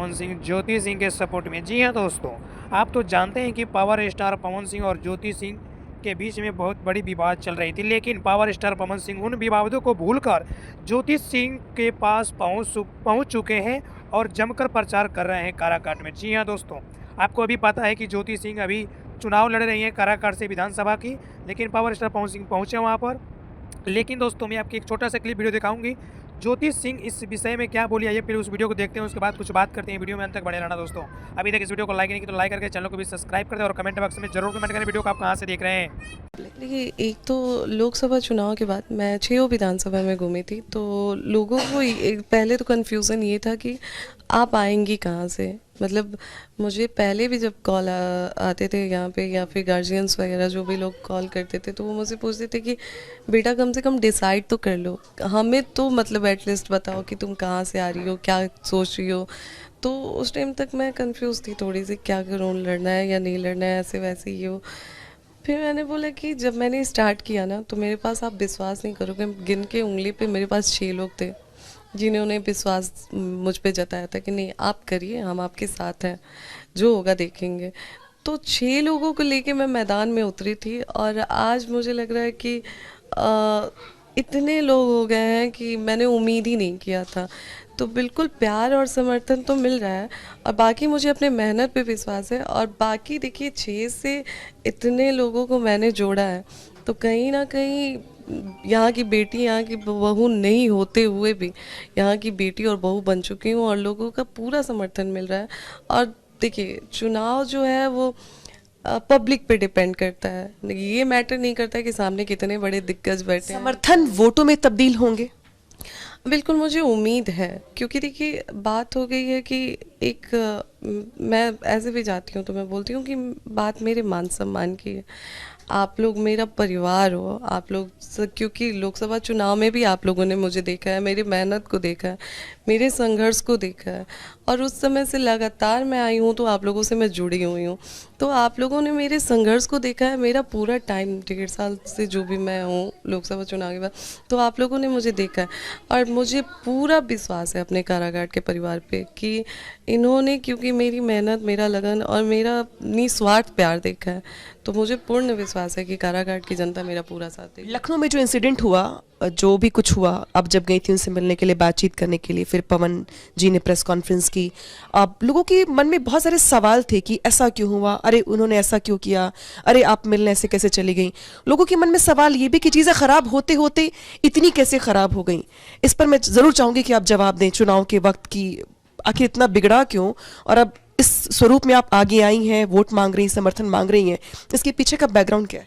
पवन सिंह ज्योति सिंह के सपोर्ट में। जी हाँ दोस्तों, आप तो जानते हैं कि पावर स्टार पवन सिंह और ज्योति सिंह के बीच में बहुत बड़ी विवाद चल रही थी, लेकिन पावर स्टार पवन सिंह उन विवादों को भूलकर ज्योति सिंह के पास पहुंच चुके हैं और जमकर प्रचार कर रहे हैं काराकाट में। जी हाँ दोस्तों, आपको अभी पता है कि ज्योति सिंह अभी चुनाव लड़ रही हैं काराकाट से विधानसभा की, लेकिन पावर स्टार पवन सिंह पहुंचे वहां पर। लेकिन दोस्तों, मैं आपकी एक छोटा सा क्लिप वीडियो दिखाऊंगी ज्योति सिंह इस विषय में क्या बोली। आइए फिर उस वीडियो को देखते हैं, उसके बाद कुछ बात करते हैं। वीडियो में अंत तक बने रहना दोस्तों। अभी तक इस वीडियो को लाइक नहीं किया तो लाइक करके चैनल को भी सब्सक्राइब कर दें और कमेंट बॉक्स में जरूर कमेंट करें वीडियो को आप कहां से देख रहे हैं। देखिए, एक तो लोकसभा चुनाव के बाद मैं 6 विधानसभा में घूमी थी, तो लोगों को पहले तो कन्फ्यूज़न ये था कि आप आएंगी कहाँ से। मतलब मुझे पहले भी जब कॉल आते थे यहाँ पे, या फिर गार्जियंस वगैरह जो भी लोग कॉल करते थे, तो वो मुझसे पूछते थे कि बेटा कम से कम डिसाइड तो कर लो, हमें तो मतलब एटलीस्ट बताओ कि तुम कहाँ से आ रही हो, क्या सोच रही हो। तो उस टाइम तक मैं कंफ्यूज थी थोड़ी सी, क्या करूँ, लड़ना है या नहीं लड़ना है, ऐसे वैसे ये वो। फिर मैंने बोला कि जब मैंने स्टार्ट किया ना, तो मेरे पास, आप विश्वास नहीं करोगे, गिन के उंगली पे मेरे पास 6 लोग थे जिन्होंने विश्वास मुझ पे जताया था कि नहीं आप करिए, हम आपके साथ हैं, जो होगा देखेंगे। तो 6 लोगों को लेके मैं मैदान में उतरी थी, और आज मुझे लग रहा है कि इतने लोग हो गए हैं कि मैंने उम्मीद ही नहीं किया था। तो बिल्कुल प्यार और समर्थन तो मिल रहा है, और बाकी मुझे अपने मेहनत पे विश्वास है। और बाकी देखिए, 6 से इतने लोगों को मैंने जोड़ा है, तो कहीं ना कहीं यहाँ की बेटी, यहाँ की बहू नहीं होते हुए भी यहाँ की बेटी और बहू बन चुकी हूँ, और लोगों का पूरा समर्थन मिल रहा है। और देखिए, चुनाव जो है वो पब्लिक पे डिपेंड करता है, ये मैटर नहीं करता कि सामने कितने बड़े दिग्गज बैठे हैं। समर्थन वोटों में तब्दील होंगे? बिल्कुल मुझे उम्मीद है, क्योंकि देखिए बात हो गई है कि एक मैं ऐसे भी जाती हूँ तो मैं बोलती हूँ कि बात मेरे मान सम्मान की है। आप लोग मेरा परिवार हो, आप लोग क्योंकि लोकसभा चुनाव में भी आप लोगों ने मुझे देखा है, मेरी मेहनत को देखा है, मेरे संघर्ष को देखा है, और उस समय से लगातार मैं आई हूँ, तो आप लोगों से मैं जुड़ी हुई हूँ। तो आप लोगों ने मेरे संघर्ष को देखा है, मेरा पूरा टाइम 1.5 साल से जो भी मैं हूँ लोकसभा चुनाव के बाद, तो आप लोगों ने मुझे देखा है। और मुझे पूरा विश्वास है अपने कारागार के परिवार पे कि इन्होंने, क्योंकि मेरी मेहनत, मेरा लगन और मेरा निस्वार्थ प्यार देखा है, तो मुझे पूर्ण विश्वास है कि कारागार की जनता मेरा पूरा साथ देगी। लखनऊ में जो इंसिडेंट हुआ, जो भी कुछ हुआ, अब जब गई थी उनसे मिलने के लिए, बातचीत करने के लिए, फिर पवन जी ने प्रेस कॉन्फ्रेंस की, अब लोगों के मन में बहुत सारे सवाल थे कि ऐसा क्यों हुआ, अरे उन्होंने ऐसा क्यों किया, अरे आप मिलने ऐसे कैसे चली गई। लोगों के मन में सवाल ये भी कि चीज़ें खराब होते होते इतनी कैसे खराब हो गई। इस पर मैं ज़रूर चाहूँगी कि आप जवाब दें, चुनाव के वक्त की आखिर इतना बिगड़ा क्यों, और अब इस स्वरूप में आप आगे आई हैं, वोट मांग रही हैं, समर्थन मांग रही हैं, इसके पीछे का बैकग्राउंड क्या है?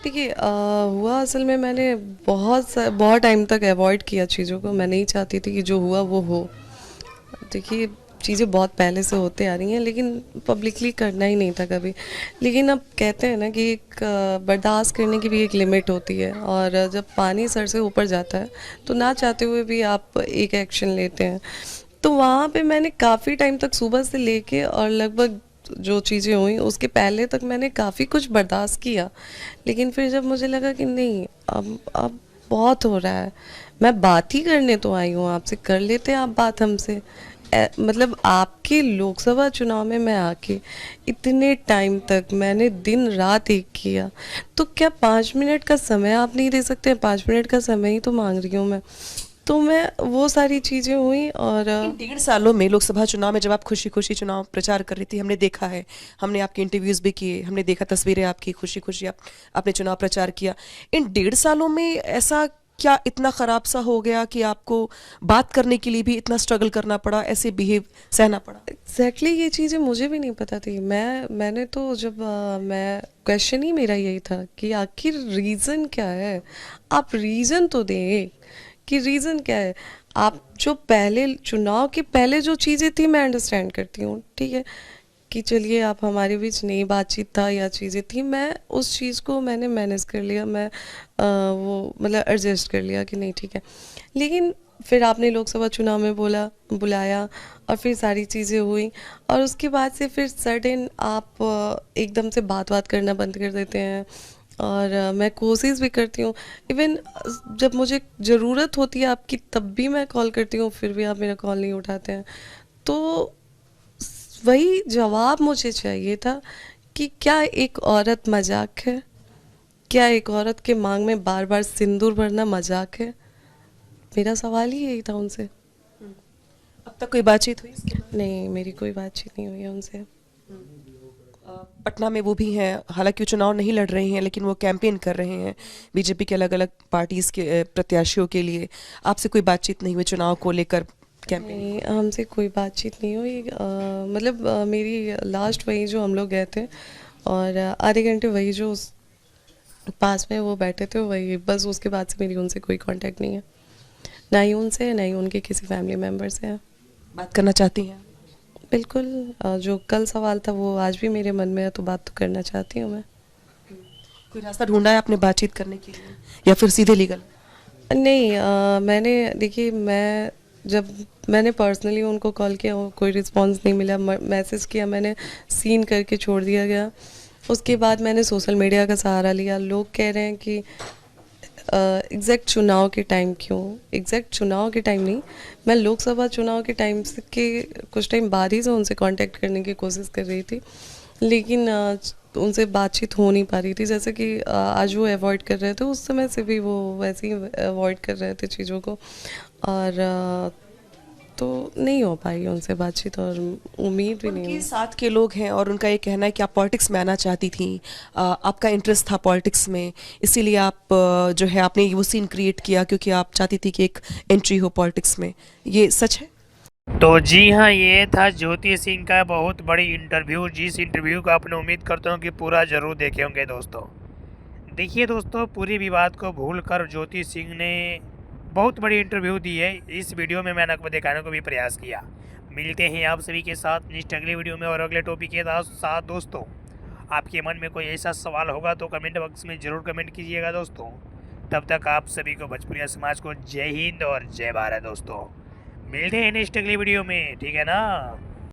देखिए, हुआ असल में, मैंने बहुत टाइम तक अवॉइड किया चीज़ों को। मैं नहीं चाहती थी कि जो हुआ वो हो। देखिए, चीज़ें बहुत पहले से होते आ रही हैं, लेकिन पब्लिकली करना ही नहीं था कभी। लेकिन अब कहते हैं ना कि एक बर्दाश्त करने की भी एक लिमिट होती है, और जब पानी सर से ऊपर जाता है तो ना चाहते हुए भी आप एक एक्शन लेते हैं। तो वहाँ पे मैंने काफ़ी टाइम तक, सुबह से लेके और लगभग जो चीज़ें हुई उसके पहले तक, मैंने काफ़ी कुछ बर्दाश्त किया। लेकिन फिर जब मुझे लगा कि नहीं, अब बहुत हो रहा है, मैं बात ही करने तो आई हूँ आपसे, कर लेते हैं आप बात हमसे। मतलब आपके लोकसभा चुनाव में मैं आके इतने टाइम तक मैंने दिन रात एक किया, तो क्या 5 मिनट का समय आप नहीं दे सकते? 5 मिनट का समय ही तो मांग रही हूँ मैं। तो मैं, वो सारी चीज़ें हुई। और इन 1.5 सालों में लोकसभा चुनाव में जब आप खुशी खुशी चुनाव प्रचार कर रही थी, हमने देखा है, हमने आपके इंटरव्यूज भी किए, हमने देखा तस्वीरें आपकी, खुशी खुशी आपने चुनाव प्रचार किया। इन 1.5 सालों में ऐसा क्या इतना खराब सा हो गया कि आपको बात करने के लिए भी इतना स्ट्रगल करना पड़ा, ऐसे बिहेव सहना पड़ा? एग्जैक्टली ये चीज़ें मुझे भी नहीं पता थी। मैंने तो जब मैं, क्वेश्चन ही मेरा यही था कि आखिर रीज़न क्या है, आप रीज़न तो दें कि रीज़न क्या है। आप जो पहले, चुनाव के पहले जो चीज़ें थी, मैं अंडरस्टैंड करती हूँ, ठीक है, कि चलिए आप हमारे बीच नई बातचीत था या चीज़ें थी, मैं उस चीज़ को मैंने मैनेज कर लिया, मैं वो मतलब एडजस्ट कर लिया कि नहीं ठीक है। लेकिन फिर आपने लोकसभा चुनाव में बुलाया, और फिर सारी चीज़ें हुई, और उसके बाद से फिर सडन आप एकदम से बात करना बंद कर देते हैं। और मैं कोशिश भी करती हूँ, इवन जब मुझे ज़रूरत होती है आपकी, तब भी मैं कॉल करती हूँ, फिर भी आप मेरा कॉल नहीं उठाते हैं। तो वही जवाब मुझे चाहिए था कि क्या एक औरत मजाक है? क्या एक औरत के मांग में बार बार सिंदूर भरना मजाक है? मेरा सवाल ही यही था उनसे। अब तक कोई बातचीत हुई इसके बाद? नहीं, मेरी कोई बातचीत नहीं हुई है उनसे। पटना में वो भी हैं, हालांकि वो चुनाव नहीं लड़ रहे हैं लेकिन वो कैंपेन कर रहे हैं बीजेपी के अलग अलग पार्टीज के प्रत्याशियों के लिए। आपसे कोई बातचीत नहीं हुई चुनाव को लेकर कैंपेन? नहीं, हमसे कोई बातचीत नहीं हुई। मतलब मेरी लास्ट वही जो हम लोग गए थे और आधे घंटे वही जो उस पास में वो बैठे थे वही, बस उसके बाद से मेरी उनसे कोई कांटेक्ट नहीं है, ना ही उनसे ना ही उनके किसी फैमिली मेम्बर से है। बात करना चाहती हैं? बिल्कुल। जो कल सवाल था वो आज भी मेरे मन में है, तो बात तो करना चाहती हूँ मैं। कोई रास्ता ढूंढा है आपने बातचीत करने के लिए या फिर सीधे लीगल? नहीं, मैंने देखिए जब मैंने पर्सनली उनको कॉल किया कोई रिस्पांस नहीं मिला, मैसेज किया मैंने, सीन करके छोड़ दिया गया। उसके बाद मैंने सोशल मीडिया का सहारा लिया। लोग कह रहे हैं कि एग्जैक्ट चुनाव के टाइम क्यों? एग्जैक्ट चुनाव के टाइम नहीं, मैं लोकसभा चुनाव के टाइम से के कुछ टाइम बाद ही से उनसे कांटेक्ट करने की कोशिश कर रही थी, लेकिन उनसे बातचीत हो नहीं पा रही थी। जैसे कि आज वो अवॉइड कर रहे थे, उस समय से भी वो वैसे ही अवॉइड कर रहे थे चीज़ों को, और तो नहीं हो पाई उनसे बातचीत और उम्मीद भी नहीं उनके है। साथ के लोग हैं और उनका ये कहना है कि आप पॉलिटिक्स में आना चाहती थी, आपका इंटरेस्ट था पॉलिटिक्स में, इसीलिए आप जो है आपने वो सीन क्रिएट किया क्योंकि आप चाहती थी कि एक एंट्री हो पॉलिटिक्स में। ये सच है? तो जी हाँ, ये था ज्योति सिंह का बहुत बड़ी इंटरव्यू, जिस इंटरव्यू को आपने उम्मीद करता हूँ कि पूरा ज़रूर देखे होंगे दोस्तों। देखिए दोस्तों, पूरे विवाद को भूलकर ज्योति सिंह ने बहुत बड़ी इंटरव्यू दी है। इस वीडियो में मैंने आपको दिखाने को भी प्रयास किया। मिलते हैं आप सभी के साथ नेक्स्ट अगले वीडियो में और अगले टॉपिक के साथ दोस्तों। आपके मन में कोई ऐसा सवाल होगा तो कमेंट बॉक्स में ज़रूर कमेंट कीजिएगा दोस्तों। तब तक आप सभी को भोजपुरिया समाज को जय हिंद और जय भारत दोस्तों। मिलते हैं नेक्स्ट अगली वीडियो में, ठीक है ना।